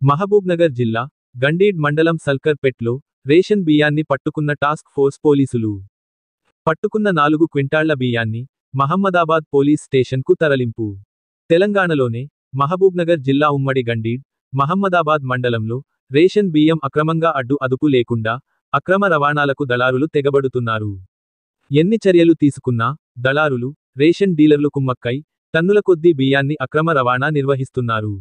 మహబూబ్నగర్ జిల్లా గండీడ్ మండలం సల్కర్పేట్లో రేషన్ బియ్యాన్ని పట్టుకున్న టాస్క్ ఫోర్స్ పోలీసులు. పట్టుకున్న 4 క్వింటాళ్ల బియ్యాన్ని మహమ్మదాబాద్ పోలీస్ స్టేషన్కు తరలింపు. తెలంగాణలోనే మహబూబ్నగర్ జిల్లా ఉమ్మడి గండీడ్, మహమ్మదాబాద్ మండలంలో రేషన్ బియ్యం అక్రమంగా అడ్డు-అదుపు లేకుండా అక్రమ రవాణాలకు దళారులు తెగబడుతున్నారు. ఎన్ని చర్యలు తీసుకున్నా దళారులు, రేషన్ డీలర్లు కుమ్మక్కై టన్నుల కొద్దీ బియ్యాన్ని అక్రమ రవాణా నిర్వహిస్తున్నారు.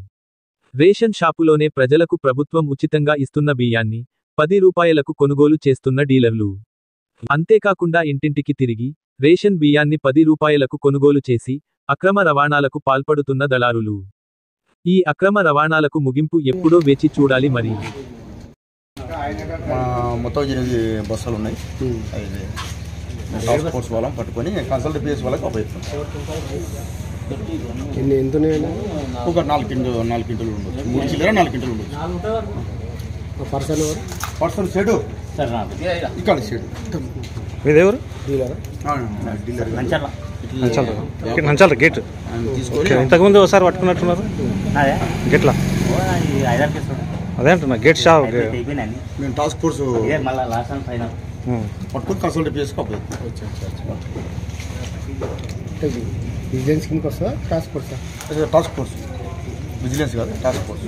రేషన్ షాపులోనే ప్రజలకు ప్రభుత్వం ఉచితంగా ఇస్తున్న బియ్యాన్ని 10 రూపాయలకు కొనుగోలు చేస్తున్న డీలర్లు. అంతేకాకుండా ఇంటింటికి తిరిగి రేషన్ బియ్యాన్ని 10 రూపాయలకు కొనుగోలు చేసి అక్రమ రవాణాలకు పాల్పడుతున్న దళారులు. ఈ అక్రమ రవాణాలకు ముగింపు ఎప్పుడో వేచి చూడాలి మరి. మొత్తం 8 బస్సులు ఉన్నాయి. టాస్క్ ఫోర్స్ వాళ్ళం పట్టుకొని కన్సల్ట్ పిఎస్ వాళ్ళకి అప్పచెప్తాం. ఎంత ఒక 4 క్వింటలు ఉండొచ్చు, 3 చిల్లర 4 క్వింటలు ఉండొచ్చు. పర్సన్ షెడ్ ఇక్కడ షెడ్ మీదెవరు నంచాల గేట్ ఇంతకుముందు ఒకసారి పట్టుకున్నట్టున్నారు గేట్లా అదే అంటున్నా గేట్ షాప్. మేము టాస్క్ ఫోర్స్ పట్టుకొని కన్సల్ట్ పిఎస్కి అప్పచెప్తాం. విజిలెన్స్ కిందకి వస్తుందా టాస్క్ ఫోర్సా? టాస్క్ ఫోర్స్ విజిలెన్స్ కాదు, టాస్క్ ఫోర్స్.